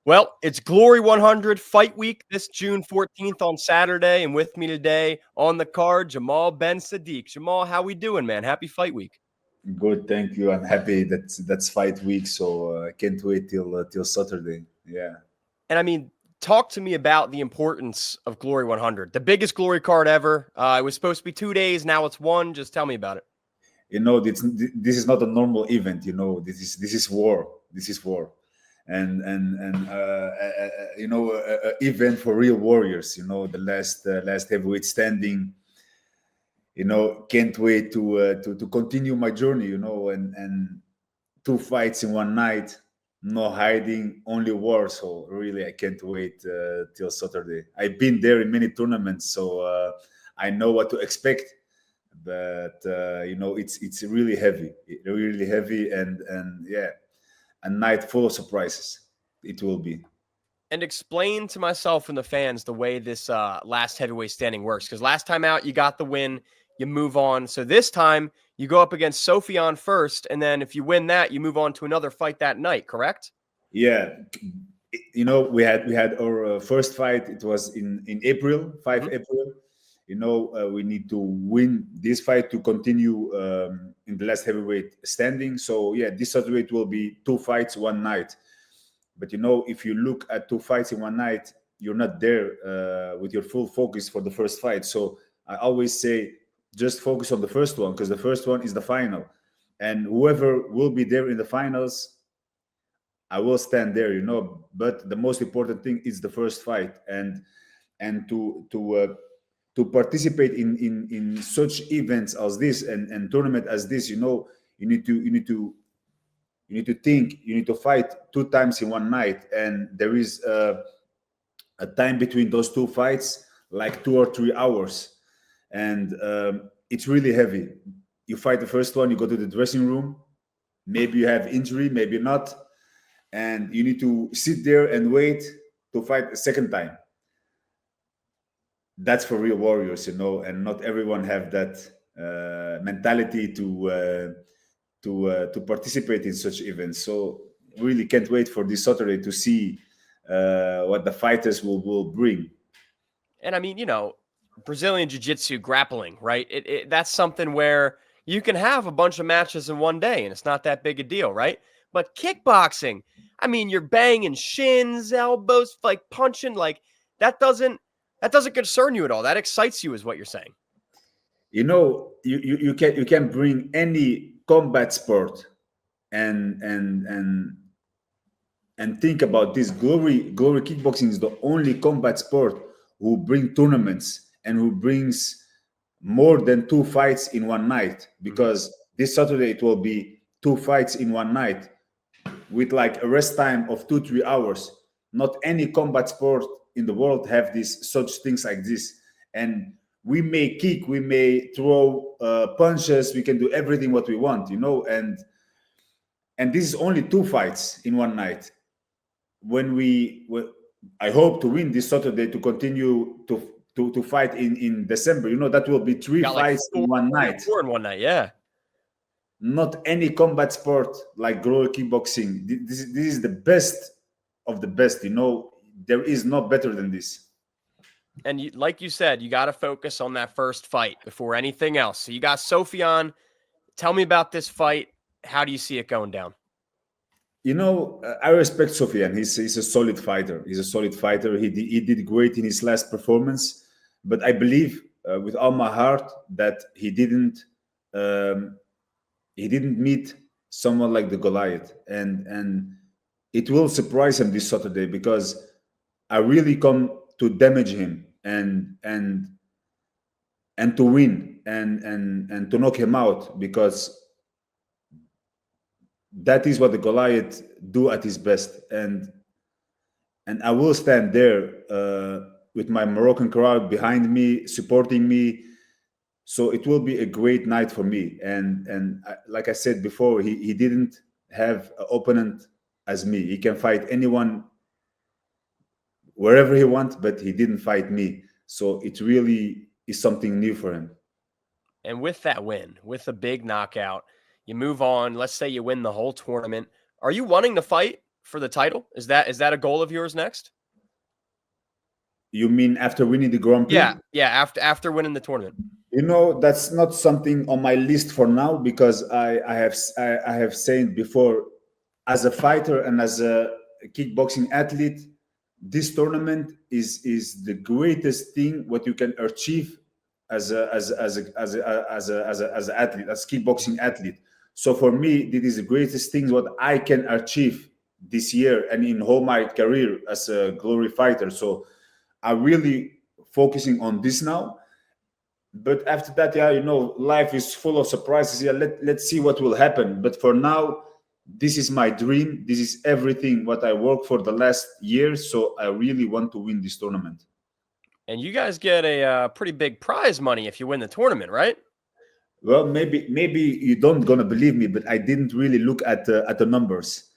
Well, it's Glory 100 Fight Week this June 14th on Saturday, and with me today on the card, Jamal Ben Saddik. Jamal, how we doing, man? Happy Fight Week. Good, thank you. I'm happy that that's fight week, so I can't wait till Saturday. Yeah. And I mean, talk to me about the importance of Glory 100, the biggest Glory card ever. It was supposed to be 2 days, now it's one. Just tell me about it. This is not a normal event. This is war. This is war, and event for real warriors. The last heavyweight standing. Can't wait to continue my journey. And two fights in one night, no hiding, only war. So really, I can't wait till Saturday. I've been there in many tournaments, so I know what to expect. But it's really heavy, and yeah, a night full of surprises. It will be. And explain to myself and the fans the way this last heavyweight standing works. Because last time out, you got the win, you move on. So this time, you go up against Sofian first, and then if you win that, you move on to another fight that night, correct? Yeah. We had our first fight. It was in April, 5 April. We need to win this fight to continue in the last heavyweight standing. So yeah, this Saturday it will be two fights one night. But if you look at two fights in one night, you're not there with your full focus for the first fight. So I always say, just focus on the first one, because the first one is the final, and whoever will be there in the finals, I will stand there. But the most important thing is the first fight, and to participate in such events as this and tournament as this. You need to think, you need to fight two times in one night, and there is a time between those two fights, like 2 or 3 hours, and it's really heavy. You fight the first one, you go to the dressing room, maybe you have injury, maybe not, and you need to sit there and wait to fight a second time. That's for real warriors, and not everyone have that mentality to participate in such events. So really can't wait for this Saturday to see what the fighters will bring. And I mean, Brazilian Jiu-Jitsu grappling, right? That's something where you can have a bunch of matches in one day, and it's not that big a deal, right? But kickboxing, I mean, you're banging shins, elbows, like punching, like that doesn't concern you at all. That excites you, is what you're saying. You can bring any combat sport and think about this. Glory kickboxing is the only combat sport who bring tournaments and who brings more than two fights in one night, because this Saturday it will be two fights in one night with like a rest time of 2-3 hours. Not any combat sport in the world have this such things like this. And we may kick, we may throw punches, we can do everything what we want, and this is only two fights in one night. I hope to win this Saturday to continue to fight in December. That will be three fights in one night. 4 in one night, yeah. Not any combat sport like Glory kickboxing. This is the best of the best. There is no better than this. And like you said, you got to focus on that first fight before anything else. So you got Sofian. Tell me about this fight. How do you see it going down? I respect Sofian. He's a solid fighter. He did great in his last performance, but I believe with all my heart that he didn't meet someone like the Goliath, and it will surprise him this Saturday, because I really come to damage him and to win and to knock him out, because that is what the Goliath do at his best. And I will stand there with my Moroccan crowd behind me, supporting me. So it will be a great night for me. And like I said before, he didn't have an opponent as me. He can fight anyone wherever he wants, but he didn't fight me. So it really is something new for him. And with that win, with a big knockout, you move on. Let's say you win the whole tournament. Are you wanting to fight for the title? Is that a goal of yours next? You mean after winning the Grand Prix? Yeah. After winning the tournament. That's not something on my list for now, because I have said before, as a fighter and as a kickboxing athlete, this tournament is the greatest thing what you can achieve as an athlete, as kickboxing athlete. So for me, this is the greatest thing what I can achieve this year and in whole my career as a glory fighter. So I'm really focusing on this now. But after that, yeah, life is full of surprises. Yeah, let's see what will happen. But for now, this is my dream. This is everything what I worked for the last year. So I really want to win this tournament. And you guys get a pretty big prize money if you win the tournament, right? Well, maybe you don't gonna believe me, but I didn't really look at the numbers.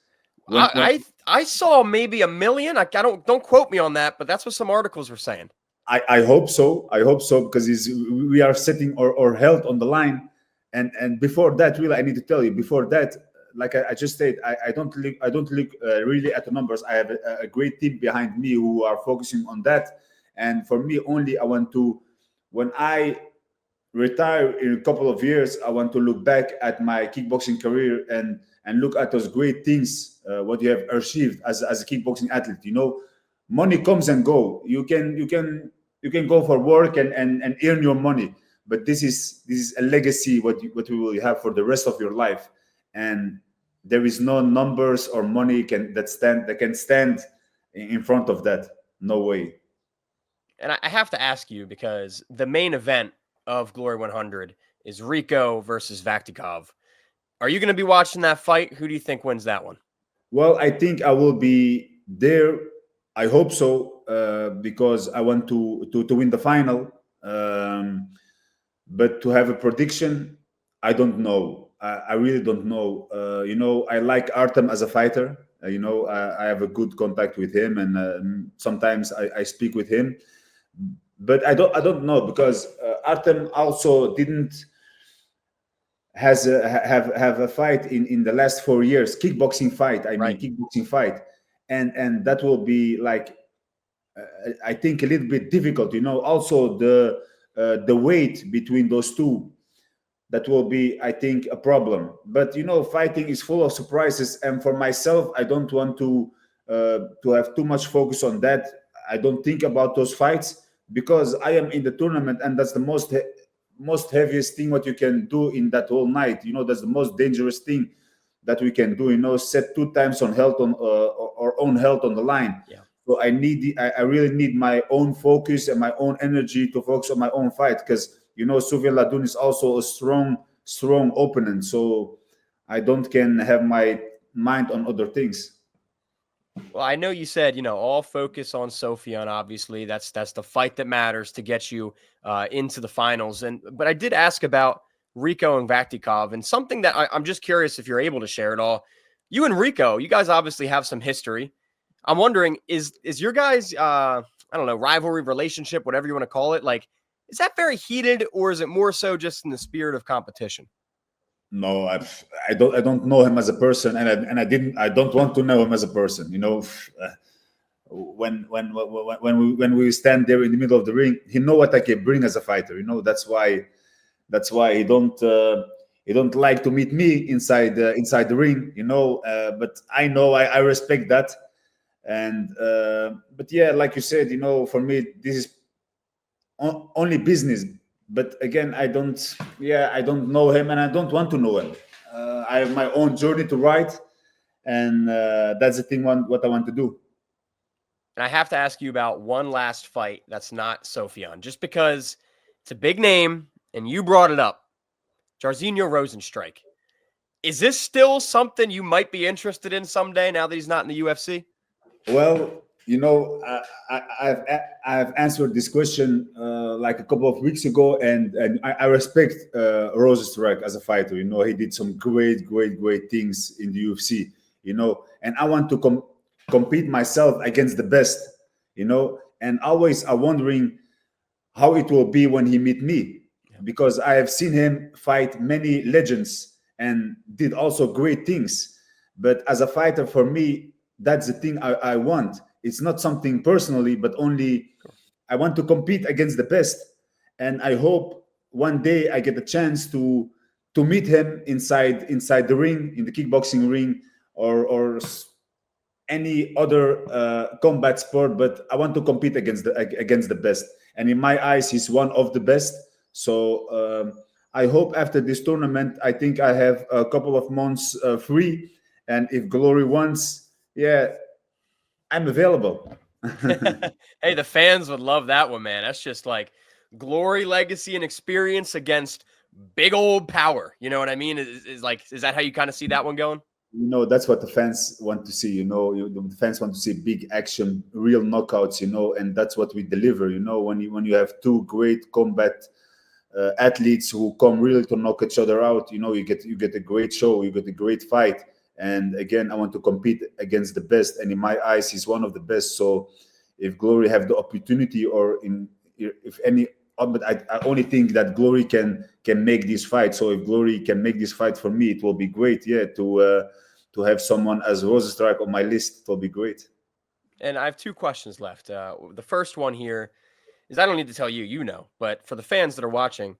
I saw maybe $1 million. I don't quote me on that, but that's what some articles were saying. I hope so. I hope so, because we are setting our health on the line. And before that, really, I need to tell you, before that, like I just said, I don't look really at the numbers. I have a great team behind me who are focusing on that. And for me, only I want to, when I retire in a couple of years, I want to look back at my kickboxing career and look at those great things what you have achieved as a kickboxing athlete. Money comes and go. You can go for work and earn your money, but this is a legacy what you will have for the rest of your life. And there is no numbers or money that can stand in front of that. No way. And I have to ask you, because the main event of Glory 100 is Rico versus Vakhitov. Are you going to be watching that fight? Who do you think wins that one? Well, I think I will be there. I hope so, because I want to win the final. But to have a prediction, I don't know. I really don't know. I like Artem as a fighter. I have a good contact with him, and sometimes I speak with him. But I don't know, because Artem also didn't have a fight in the last 4 years, kickboxing fight. Kickboxing fight, and that will be like I think a little bit difficult. Also the weight between those two, that will be, I think, a problem. But fighting is full of surprises, and for myself, I don't want to have too much focus on that. I don't think about those fights, because I am in the tournament, and that's the most heaviest thing what you can do in that whole night. That's the most dangerous thing that we can do. Set 2 times on health on our own health on the line. Yeah. So I really need my own focus and my own energy to focus on my own fight, because Sofian Ladun is also a strong opponent. So I don't can have my mind on other things. Well, I know you said, all focus on Sofian. Obviously, that's the fight that matters to get you into the finals. But I did ask about Rico and Vakhitov, and something that I'm just curious if you're able to share at all. You and Rico, you guys obviously have some history. I'm wondering, is your guys, I don't know, rivalry, relationship, whatever you want to call it, like, is that very heated, or is it more so just in the spirit of competition? No, I don't know him as a person, and I don't want to know him as a person. When we stand there in the middle of the ring, he know what I can bring as a fighter. That's why he don't like to meet me inside the ring. But I know I respect that, and but yeah, like you said, for me this is only business. But again, I don't know him, and I don't want to know him. I have my own journey to write, and that's the thing what I want to do. And I have to ask you about one last fight that's not Sofian, just because it's a big name, and you brought it up. Jairzinho Rozenstruik. Is this still something you might be interested in someday now that he's not in the UFC? Well, I've answered this question like a couple of weeks ago, and I respect Rozenstruik as a fighter. He did some great things in the UFC. And I want to compete myself against the best. And always I'm wondering how it will be when he meet me, because I have seen him fight many legends and did also great things. But as a fighter, for me, that's the thing I want. It's not something personally, but only I want to compete against the best. And I hope one day I get a chance to meet him inside the ring, in the kickboxing ring, or any other combat sport. But I want to compete against the best. And in my eyes, he's one of the best. So I hope after this tournament, I think I have a couple of months free. And if Glory wants, yeah, I'm available. Hey, the fans would love that one, man. That's just like glory, legacy, and experience against big old power. You know what I mean? Is that how you kind of see that one going? That's what the fans want to see. The fans want to see big action, real knockouts. And that's what we deliver. When you have two great combat athletes who come really to knock each other out, you get a great show, you get a great fight. And again, I want to compete against the best, and in my eyes, he's one of the best. So if Glory have the opportunity, or if any, but I only think that Glory can make this fight. So if Glory can make this fight for me, it will be great. Yeah, to have someone as Rozenstruik on my list, it will be great. And I have two questions left. The first one here is, I don't need to tell you, but for the fans that are watching,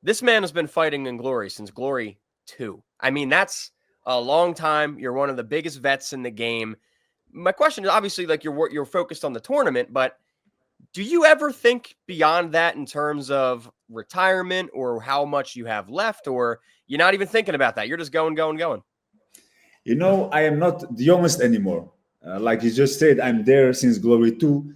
this man has been fighting in Glory since Glory 2. I mean, that's a long time. You're one of the biggest vets in the game. My question is, obviously, like, you're focused on the tournament, but do you ever think beyond that in terms of retirement or how much you have left, or you're not even thinking about that? You're just going, going, going. I am not the youngest anymore. Like you just said, I'm there since Glory 2.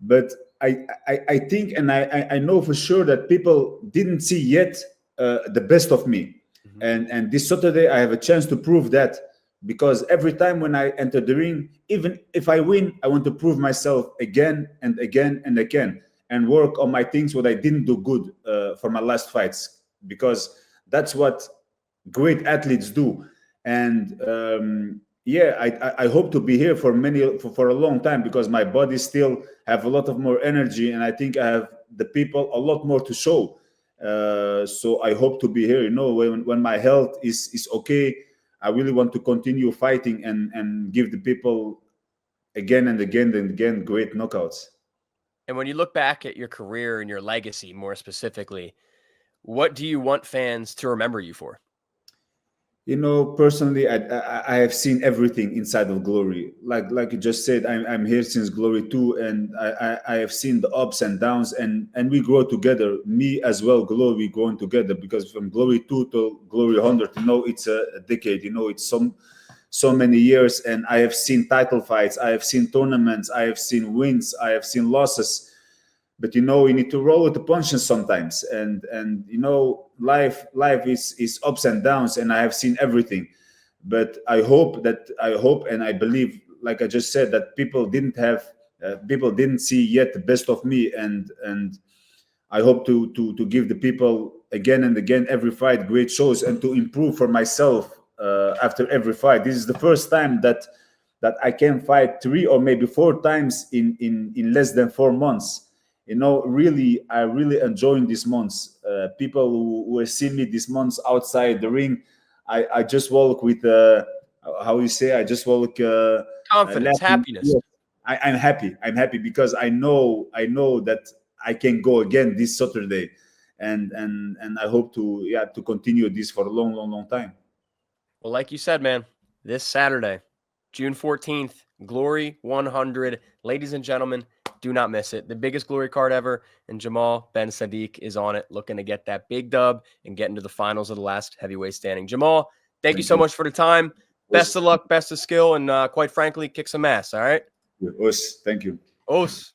But I think, and I know for sure that people didn't see yet the best of me. And this Saturday, I have a chance to prove that, because every time when I enter the ring, even if I win, I want to prove myself again and again and again, and work on my things what I didn't do good for my last fights, because that's what great athletes do. And I hope to be here for a long time, because my body still have a lot of more energy, and I think I have the people a lot more to show. So I hope to be here. When my health is okay, I really want to continue fighting and give the people again and again and again great knockouts. And when you look back at your career and your legacy, more specifically, what do you want fans to remember you for? Personally, I have seen everything inside of Glory. Like you just said, I'm here since Glory 2, and I have seen the ups and downs, and we grow together. Me as well, Glory growing together, because from Glory 2 to Glory 100, it's a decade. It's so many years, and I have seen title fights, I have seen tournaments, I have seen wins, I have seen losses. But you need to roll with the punches sometimes, and life is ups and downs, and I have seen everything. But I hope and I believe, like I just said, that people didn't see yet the best of me, and I hope to give the people again and again every fight great shows, and to improve for myself after every fight. This is the first time that I can fight 3 or maybe 4 times in less than 4 months. Really, I really enjoying these months. People who have seen me these months outside the ring, I just walk with how you say, I just walk Confidence, happiness. Yeah. I'm happy. I'm happy because I know that I can go again this Saturday, and I hope to continue this for a long time. Well, like you said, man, this Saturday, June 14th, Glory 100. Ladies and gentlemen, do not miss it. The biggest Glory card ever, and Jamal Ben Saddik is on it, looking to get that big dub and get into the finals of the last heavyweight standing. Jamal, thank you so much for the time. Best of luck, best of skill, and quite frankly, kick some ass, all right? Us. Thank you. Os.